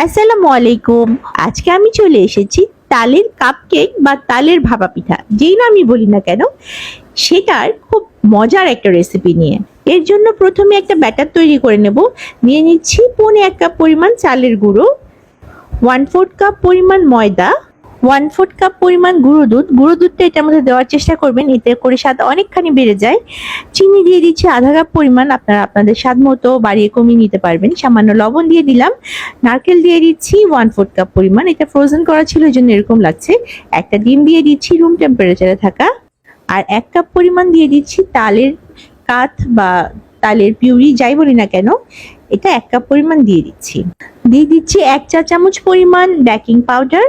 আসসালামু আলাইকুম। আজকে আমি চলে এসেছি তালের কাপকেক বা তালের ভাপা পিঠা, যেই নামই বলি না কেন, সেটার খুব মজার একটা রেসিপি নিয়ে। এর জন্য প্রথমে একটা ব্যাটার তৈরি করে নেব। নিয়ে নিচ্ছি 1.25 কাপ পরিমাণ চালের গুঁড়ো, 1/4 কাপ পরিমাণ ময়দা, 1/4 কাপ পরিমাণ গুঁড়ো দুধটা এটার মধ্যে দেওয়ার চেষ্টা করবেন, এতে করে স্বাদ অনেকখানি বেড়ে যায়। চিনি দিয়ে দিচ্ছি আধা কাপ পরিমাণ, আপনারা আপনাদের স্বাদ মতো বাড়িয়ে কমিয়ে নিতে পারবেন। সামান্য লবণ দিয়ে দিলাম। নারকেল দিয়ে দিচ্ছি 1/4 কাপ পরিমাণ, এটা ফ্রোজেন করা ছিল এই জন্য এরকম লাগছে। একটা ডিম দিয়ে দিচ্ছি রুম টেম্পারেচারে থাকা, আর 1 কাপ পরিমাণ দিয়ে দিচ্ছি তালের কাঠ বা তালের পিউরি, যাই বলি না কেন, এটা 1 কাপ পরিমাণ দিয়ে দিচ্ছি। 1 চা চামচ পরিমাণ বেকিং পাউডার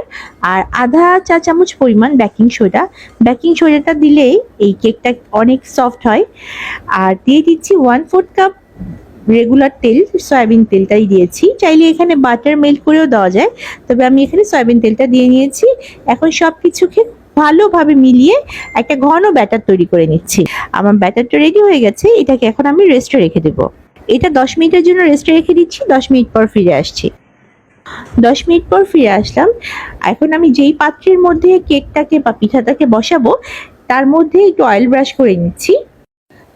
আর আধা চা চামচ পরিমাণ বেকিং সোডা। বেকিং সোডাটা দিলে এই কেকটা অনেক সফট হয়। আর দিয়ে দিচ্ছি 1/4 কাপ রেগুলার তেল, সয়াবিন তেলটাই দিয়েছি। চাইলে এখানে বাটার মেল্ট করেও দেওয়া যায়, তবে আমি এখানে সয়াবিন তেলটা দিয়ে নিয়েছি। এখন সব কিছুকে ভালোভাবে মিলিয়ে একটা ঘন ব্যাটার তৈরি করে নিচ্ছি। আমার ব্যাটারটা রেডি হয়ে গেছে, এটাকে এখন আমি রেস্টে রেখে দেবো। এটা 10 মিনিটের জন্য রেস্টে রেখে দিচ্ছি। 10 মিনিট পর ফিরে আসছি। 10 মিনিট পর ফিরে আসলাম। এখন আমি যেই পাত্রের মধ্যে কেকটাকে বা পিঠাটাকে বসাবো, তার মধ্যে একটু অয়েল ব্রাশ করে নিচ্ছি।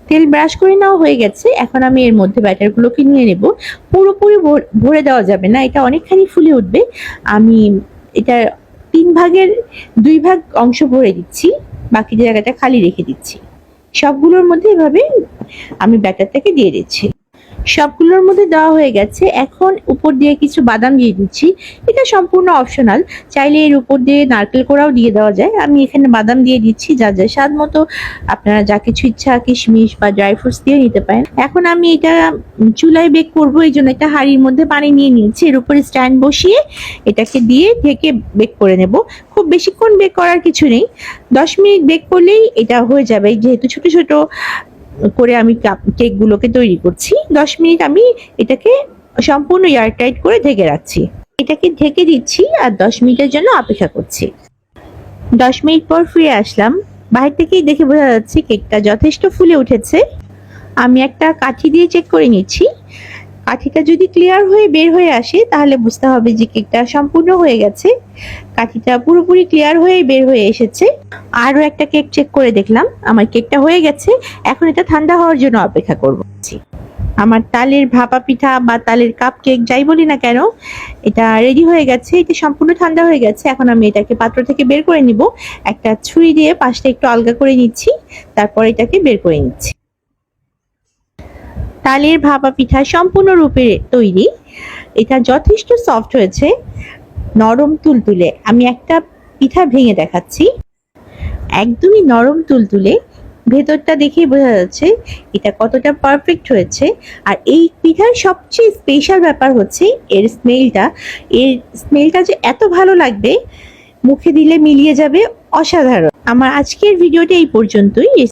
তেল ব্রাশ করে নেওয়া হয়ে গেছে। এখন আমি এর মধ্যে ব্যাটারগুলোকে নিয়ে নেব। পুরোপুরি ভরে দেওয়া যাবে না, এটা অনেকখানি ফুলে উঠবে। আমি এটা 3 ভাগের 2 ভাগ অংশ ভরে দিচ্ছি, বাকি জায়গাটা খালি রেখে দিচ্ছি। সবগুলোর মধ্যে এভাবে আমি ব্যাটারটাকে দিয়ে দিচ্ছি। সবগুলোর মধ্যে দেওয়া হয়ে গেছে। এখন উপর দিয়ে কিছু বাদাম দিয়ে দিচ্ছি, এটা সম্পূর্ণ অপশনাল, চাইলে এর উপর দিয়ে নারকেল কোড়াও দিয়ে দেওয়া যায়। আমি এখানে বাদাম দিয়ে দিচ্ছি, যা যা স্বাদ মতো আপনারা যা কিছু ইচ্ছা কিশমিশ বা ড্রাই ফ্রুটস দিয়ে নিতে পারেন। এখন আমি এটা চুলায় বেক করবো, এই জন্য একটা হাঁড়ির মধ্যে পানি নিয়ে নিয়েছি। এর উপরে স্ট্যান্ড বসিয়ে এটাকে দিয়ে ঢেকে বেক করে নেব। খুব বেশিক্ষণ বেক করার কিছু নেই, 10 মিনিট বেক করলেই এটা হয়ে যাবে। যেহেতু ছোট ছোট করে আমি কেকগুলোকে তৈরি করছি, 10 মিনিট আমি এটাকে সম্পূর্ণ এয়ারটাইট করে ঢেকে রাখছি। এটাকে ঢেকে দিচ্ছি আর 10 মিনিটের জন্য অপেক্ষা করছি। 10 মিনিট পর ফিরে আসলাম। বাইরে থেকেই দেখে বোঝা যাচ্ছে কেকটা যথেষ্ট ফুলে উঠেছে। আমি একটা কাঠি দিয়ে চেক করে নিচ্ছি। কাঠিটা যদি ক্লিয়ার হয়ে বের হয়ে আসে, তাহলে বুঝতে হবে যে কেকটা সম্পূর্ণ হয়ে গেছে। কাঠিটা পুরোপুরি ক্লিয়ার হয়ে বের হয়ে এসেছে। আরও একটা কেক চেক করে দেখলাম, আমার কেকটা হয়ে গেছে। এখন এটা ঠান্ডা হওয়ার জন্য অপেক্ষা করব। আমার তালের ভাপা পিঠা বা তালের কাপ কেক, যাই বলি না কেন, এটা রেডি হয়ে গেছে। এটা সম্পূর্ণ ঠান্ডা হয়ে গেছে। এখন আমি এটাকে পাত্র থেকে বের করে নিব। একটা ছুরি দিয়ে পাশটা একটু আলগা করে নিচ্ছি, তারপর এটাকে বের করে নিচ্ছি। তালের ভাপা পিঠা সম্পূর্ণরূপে তৈরি। এটা যথেষ্ট সফট হয়েছে, নরম তুলতুলে। আমি একটা পিঠা ভেঙে দেখাচ্ছি, একদমই নরম তুলতুলে। ভেতরটা দেখেই বোঝা যাচ্ছে এটা কতটা পারফেক্ট হয়েছে। আর এই পিঠার সবচেয়ে স্পেশাল ব্যাপার হচ্ছে এর স্মেলটা। এর স্মেলটা যে এত ভালো লাগবে, মুখে দিলে মিলিয়ে যাবে, অসাধারণ। আমার আজকের ভিডিওটা এই পর্যন্তই।